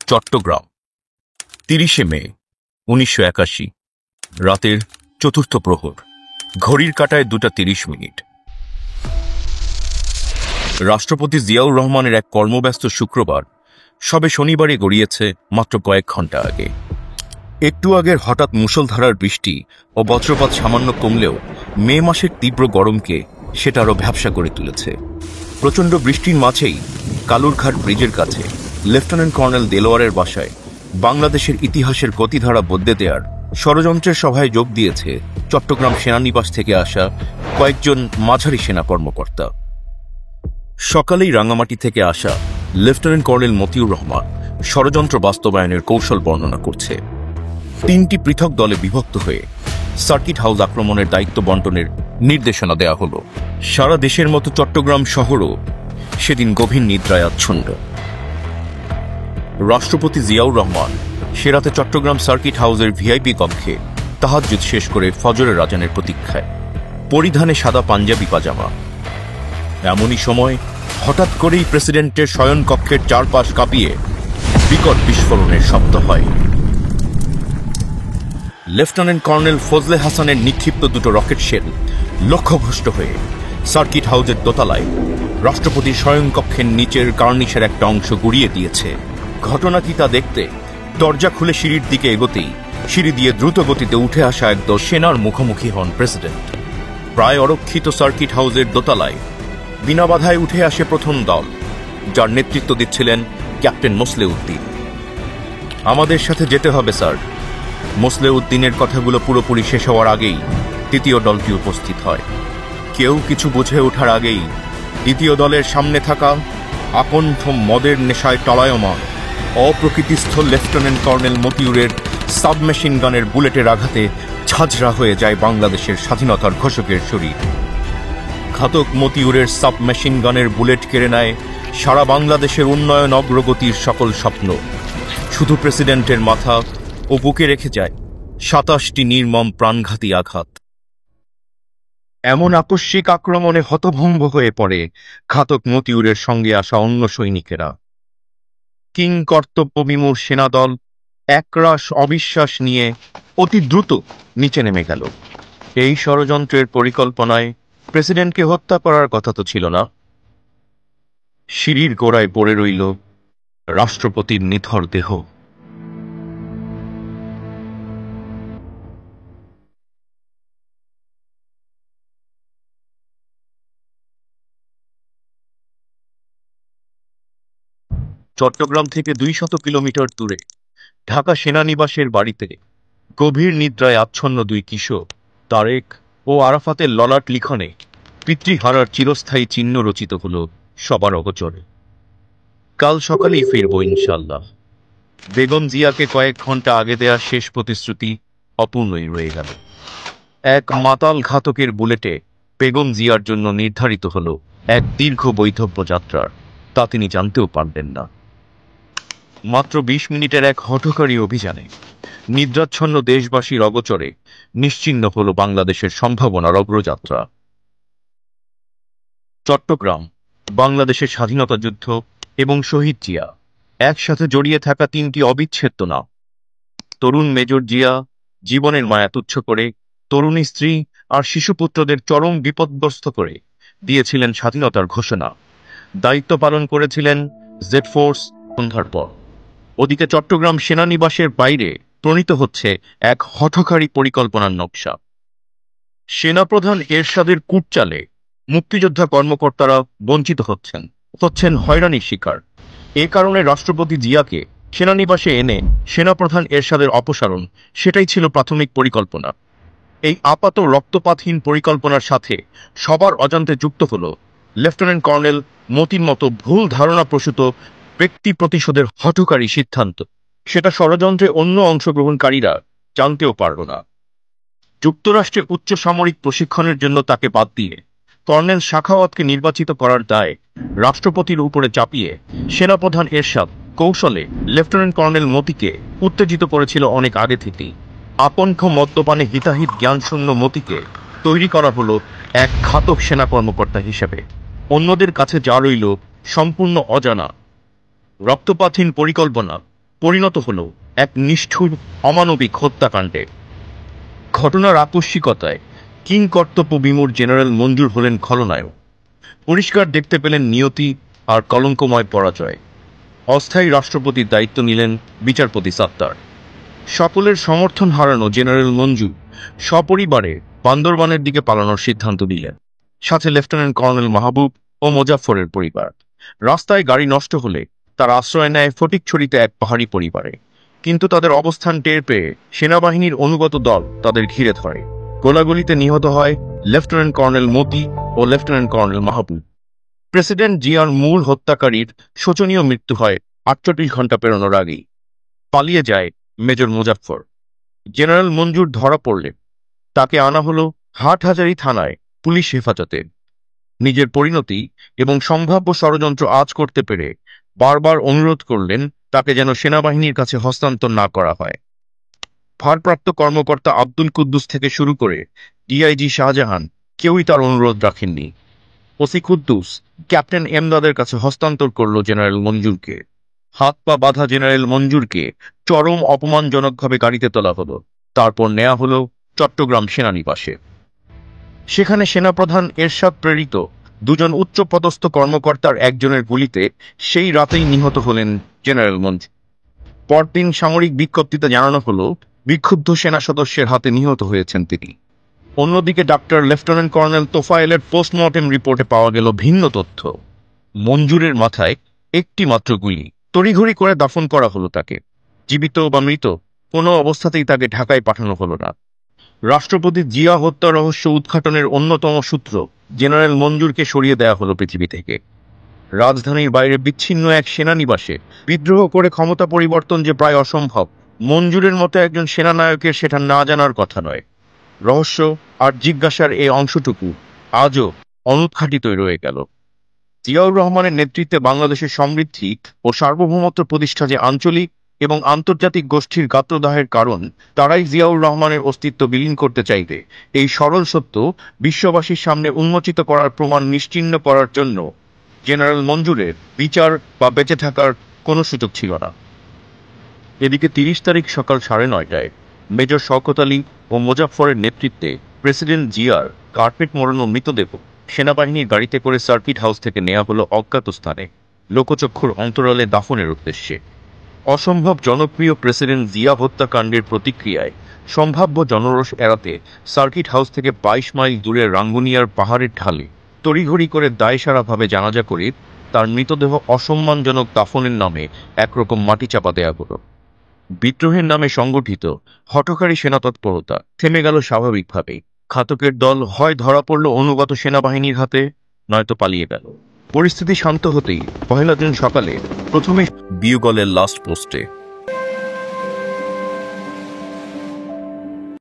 চট্টগ্রাম ৩০শে মে ১৯৮১ রাতের চতুর্থ প্রহর। ঘড়ির কাঁটায় ২:৩০। রাষ্ট্রপতি জিয়াউর রহমানের এক কর্মব্যস্ত শুক্রবার সবে শনিবারে গড়িয়েছে মাত্র কয়েক ঘণ্টা আগে। একটু আগের হঠাৎ মুষলধারার বৃষ্টি ও বজ্রপাত সামান্য কমলেও মে মাসের তীব্র গরমকে সেটা আরও ভ্যাপসা করে তুলেছে। প্রচণ্ড বৃষ্টির মাঝেই কালুরঘাট ব্রিজের কাছে লেফটেন্যান্ট কর্নেল দেলোয়ারের বাসায় বাংলাদেশের ইতিহাসের গতিধারা বদলে দেওয়ার ষড়যন্ত্রের সভায় যোগ দিয়েছে চট্টগ্রাম সেনানিবাস থেকে আসা কয়েকজন মাঝারি সেনা কর্মকর্তা। সকালেই রাঙামাটি থেকে আসা লেফটেন্যান্ট কর্নেল মতিউর রহমান ষড়যন্ত্র বাস্তবায়নের কৌশল বর্ণনা করছে। ৩টি পৃথক দলে বিভক্ত হয়ে সার্কিট হাউস আক্রমণের দায়িত্ব বন্টনের নির্দেশনা দেয়া হল। সারা দেশের মতো চট্টগ্রাম শহরও সেদিন গভীর নিদ্রায় আচ্ছন্ন। রাষ্ট্রপতি জিয়াউর রহমান সে রাতে চট্টগ্রাম সার্কিট হাউসের ভিআইপি কক্ষে তাহাজ্জুদ শেষ করে ফজরের আজানের প্রতীক্ষায়, পরিধানে সাদা পাঞ্জাবি পাজামা। এমনই সময় হঠাৎ করেই প্রেসিডেন্টের শয়ন কক্ষের চারপাশ কাঁপিয়ে বিকট বিস্ফোরণের শব্দ হয়। লেফটেন্যান্ট কর্নেল ফজলে হাসানের নিক্ষিপ্ত দুটো রকেট শেল লক্ষ্যভ্রষ্ট হয়ে সার্কিট হাউসের দোতলায় রাষ্ট্রপতির শয়নকক্ষের নিচের কার্নিশের একটা অংশ গুড়িয়ে দিয়েছে। ঘটনা কি তা দেখতে দরজা খুলে সিঁড়ির দিকে এগোতেই সিঁড়ি দিয়ে দ্রুত গতিতে উঠে আসা একদল সেনার মুখোমুখি হন প্রেসিডেন্ট। প্রায় অরক্ষিত সার্কিট হাউসের দোতলায় বিনা বাধায় উঠে আসে প্রথম দল, যার নেতৃত্ব দিচ্ছিলেন ক্যাপ্টেন মোসলেউদ্দিন। আমাদের সাথে যেতে হবে স্যার। মোসলেউদ্দিনের কথাগুলো পুরোপুরি শেষ হওয়ার আগেই তৃতীয় দলটি উপস্থিত হয়। কেউ কিছু বুঝে ওঠার আগেই দ্বিতীয় দলের সামনে থাকা আকণ্ঠ মদের নেশায় টলায়মান অপ্রকৃতিস্থ লেফটেন্যান্ট কর্নেল মতিউরের সাবমেশিন গানের বুলেটের আঘাতে ঝাঁঝরা হয়ে যায় বাংলাদেশের স্বাধীনতার ঘোষকের শরীর। ঘাতক মতিউরের সাবমেশিন গানের বুলেট কেড়ে নেয় সারা বাংলাদেশের উন্নয়ন অগ্রগতির সকল স্বপ্ন। শুধু প্রেসিডেন্টের মাথা ও বুকে রেখে যায় ২৭টি নির্মম প্রাণঘাতী আঘাত। এমন আকস্মিক আক্রমণে হতভম্ব হয়ে পড়ে ঘাতক মতিউরের সঙ্গে আসা অন্য সৈনিকেরা। কিং কর্তব্য বিমূঢ় সেনাদল একরাশ অবিশ্বাস নিয়ে অতি দ্রুত নিচে নেমে গেল। এই ষড়যন্ত্রের পরিকল্পনায় প্রেসিডেন্টকে হত্যা করার কথা তো ছিল না। সিঁড়ির গোড়ায় পড়ে রইল রাষ্ট্রপতির নিথর দেহ। চট্টগ্রাম থেকে ২০০ কিলোমিটার দূরে ঢাকা সেনানিবাসের বাড়িতে গভীর নিদ্রায় আচ্ছন্ন দুই কিশোর তারেক ও আরাফাতের ললাট লিখনে পিতৃহারার চিরস্থায়ী চিহ্ন রচিত হল সবার অগোচরে। কাল সকালেই ফিরব ইনশাল্লাহ। বেগম জিয়াকে কয়েক ঘন্টা আগে দেয়া শেষ প্রতিশ্রুতি অপূর্ণই রয়ে গেল। এক মাতাল ঘাতকের বুলেটে বেগম জিয়ার জন্য নির্ধারিত হল এক দীর্ঘ বৈধব্য যাত্রার, তা তিনি জানতেও পারবেন না। মাত্র ২০ মিনিটের এক হঠকারী অভিযানে নিদ্রাচ্ছন্ন দেশবাসীর অগোচরে নিশ্চিহ্ন হল বাংলাদেশের সম্ভাবনার অগ্রযাত্রা। চট্টগ্রাম বাংলাদেশের স্বাধীনতা যুদ্ধ এবং শহীদ জিয়া একসাথে জড়িয়ে থাকা তিনটি অবিচ্ছেদ্য নাম। তরুণ মেজর জিয়া জীবনের মায়া তুচ্ছ করে তরুণী স্ত্রী আর শিশুপুত্রদের চরম বিপদগ্রস্ত করে দিয়েছিলেন স্বাধীনতার ঘোষণা। দায়িত্ব পালন করেছিলেন জেড ফোর্স সন্ধ্যার পর। ওদিকে চট্টগ্রাম সেনানিবাসের বাইরে প্রণীত হচ্ছে এক হঠকারী পরিকল্পনার নকশা। সেনাপ্রধান এরশাদের কূটচালে মুক্তিযোদ্ধা কর্মকর্তারা বঞ্চিত হচ্ছেন হয়রানির শিকার। এ কারণে রাষ্ট্রপতি জিয়াকে সেনানিবাসে এনে সেনাপ্রধান এরশাদের অপসারণ, সেটাই ছিল প্রাথমিক পরিকল্পনা। এই আপাত রক্তপাতহীন পরিকল্পনার সাথে সবার অজান্তে যুক্ত হল লেফটেন্যান্ট কর্নেল মতির মতো ভুল ধারণা প্রসূত ব্যক্তি প্রতিশোধের হঠকারী সিদ্ধান্ত। সেটা ষড়যন্ত্রে অন্য অংশগ্রহণকারীরা জানতেও পারল না। যুক্তরাষ্ট্রে উচ্চ সামরিক প্রশিক্ষণের জন্য তাকে বাদ দিয়ে কর্নেল সাখাওয়াতকে নির্বাচিত করার দায় রাষ্ট্রপতির উপরে চাপিয়ে সেনাপ্রধান এরশাদ কৌশলে লেফটেন্যান্ট কর্নেল মতিকে উত্তেজিত করেছিল অনেক আগে থেকেই। আপনখ মদ্যপানে হিতাহিত জ্ঞানশূন্য মতিকে তৈরি করা হলো এক ঘাতক সেনা কর্মকর্তা হিসেবে। অন্যদের কাছে যা রইল সম্পূর্ণ অজানা। রক্তপাতহীন পরিকল্পনা পরিণত হল এক নিষ্ঠুর অমানবিক হত্যাকাণ্ডে। ঘটনার আকস্মিকতায় কিং কর্তব্য বিমূঢ় জেনারেল মঞ্জুর হলেন খলনায়ক। পরিষ্কার দেখতে পেলেন নিয়তি আর কলঙ্কময় পরাজয়। অস্থায়ী রাষ্ট্রপতির দায়িত্ব নিলেন বিচারপতি সাত্তার। সকলের সমর্থন হারানো জেনারেল মঞ্জু সপরিবারে বান্দরবানের দিকে পালানোর সিদ্ধান্ত নিলেন, সাথে লেফটেন্যান্ট কর্নেল মাহবুব ও মোজাফফরের পরিবার। রাস্তায় গাড়ি নষ্ট হলে তার আশ্রয় নেয় ফটিকছড়িতে এক পাহাড়ি পরিবারে। কিন্তু তাদের অবস্থান টের পেয়ে সেনাবাহিনীর অনুগত দল তাদের ঘিরে ধরে। গোলাগুলিতে নিহত হয় লেফটেন্যান্ট কর্নেল মতি ও লেফটেন্যান্ট কর্নেল মাহবুব। প্রেসিডেন্ট জিয়ার মূল হত্যাকারীর শোচনীয় মৃত্যু হয় 48 ঘন্টা পেরোনোর আগেই। পালিয়ে যায় মেজর মোজাফফর। জেনারেল মঞ্জুর ধরা পড়লে তাকে আনা হলো হাটহাজারী থানায় পুলিশ হেফাজতে। নিজের পরিণতি এবং সম্ভাব্য ষড়যন্ত্র আঁচ করতে পেরে বারবার অনুরোধ করলেন তাকে যেন সেনাবাহিনীর কাছে হস্তান্তর না করা হয়। ভারপ্রাপ্ত কর্মকর্তা আব্দুল কুদ্দুস থেকে শুরু করে ডিআইজি শাহজাহান কেউই তার অনুরোধ রাখেননি। ওসি কুদ্দুস ক্যাপ্টেন এমদাদের কাছে হস্তান্তর করল জেনারেল মঞ্জুরকে। হাত পা বাঁধা জেনারেল মঞ্জুরকে চরম অপমানজনকভাবে গাড়িতে তোলা হলো। তারপর নেওয়া হলো চট্টগ্রাম সেনানিবাসে। সেখানে সেনাপ্রধান এরশাদ প্রেরিত দুজন উচ্চপদস্থ কর্মকর্তার একজনের গুলিতে সেই রাতেই নিহত হলেন জেনারেল মঞ্জুর। পরদিন সামরিক বিজ্ঞপ্তিতে জানানো হলো বিক্ষুব্ধ সেনা সদস্যের হাতে নিহত হয়েছেন তিনি। অন্যদিকে ডাক্তার লেফটেন্যান্ট কর্নেল তোফায়েলের পোস্টমর্টেম রিপোর্টে পাওয়া গেল ভিন্ন তথ্য। মঞ্জুরের মাথায় একটি মাত্র গুলি। তড়িঘড়ি করে দাফন করা হলো তাকে। জীবিত বা মৃত কোনো অবস্থাতেই তাকে ঢাকায় পাঠানো হলো না। রাষ্ট্রপতি জিয়া হত্যা রহস্য উদ্ঘাটনের অন্যতম সূত্র জেনারেল মঞ্জুরকে সরিয়ে দেওয়া হলো পৃথিবী থেকে। রাজধানীর বাইরে বিচ্ছিন্ন এক সেনানিবাসে বিদ্রোহ করে ক্ষমতা পরিবর্তন যে প্রায় অসম্ভব, মঞ্জুরের মতো একজন সেনানায়কের সেটা না জানার কথা নয়। রহস্য আর জিজ্ঞাসার এই অংশটুকু আজও অনুদ্ঘাটিতই রয়ে গেল। জিয়াউর রহমানের নেতৃত্বে বাংলাদেশের সমৃদ্ধি ও সার্বভৌমত্ব প্রতিষ্ঠা যে আঞ্চলিক এবং আন্তর্জাতিক গোষ্ঠীর গাত্রদাহের কারণ, তারাই জিয়াউর রহমানের অস্তিত্ব বিলীন করতে চাইবে, এই সরল সত্য বিশ্ববাসীর সামনে উন্মোচিত করার প্রমাণ নিশ্চিহ্ন করার জন্য জেনারেল মঞ্জুরের বিচার বা বেঁচে থাকার কোনো সুযোগ ছিল না। এদিকে 30 তারিখ সকাল 9:30টায় মেজর শওকত আলী ও মোজাফফরের নেতৃত্বে প্রেসিডেন্ট জিয়ার কার্পেট মোড়ানো মৃতদেহ সেনাবাহিনীর গাড়িতে করে সার্কিট হাউস থেকে নেওয়া হলো অজ্ঞাত স্থানে লোকচক্ষুর অন্তরালে দাফনের উদ্দেশ্যে। অসম্ভব জনপ্রিয় প্রেসিডেন্ট জিয়া হত্যাকাণ্ডের প্রতিক্রিয়ায় সম্ভাব্য জনরোষ এড়াতে সার্কিট হাউস থেকে 22 মাইল দূরে রাঙ্গুনিয়ার পাহাড়ের ঢালে তড়িঘড়ি করে দায়সারাভাবে জানাজা করে তার মৃতদেহ অসম্মানজনক দাফনের নামে একরকম মাটি চাপা দেয়া হলো। বিদ্রোহের নামে সংগঠিত হঠকারী সেনা তৎপরতা থেমে গেল স্বাভাবিকভাবেই। ঘাতকের দল হয় ধরা পড়ল অনুগত সেনাবাহিনীর হাতে, নয়তো পালিয়ে গেল। পরিস্থিতি শান্ত হতেই 1 জুন সকালে প্রথমে বিউগলের লাস্ট পোস্টে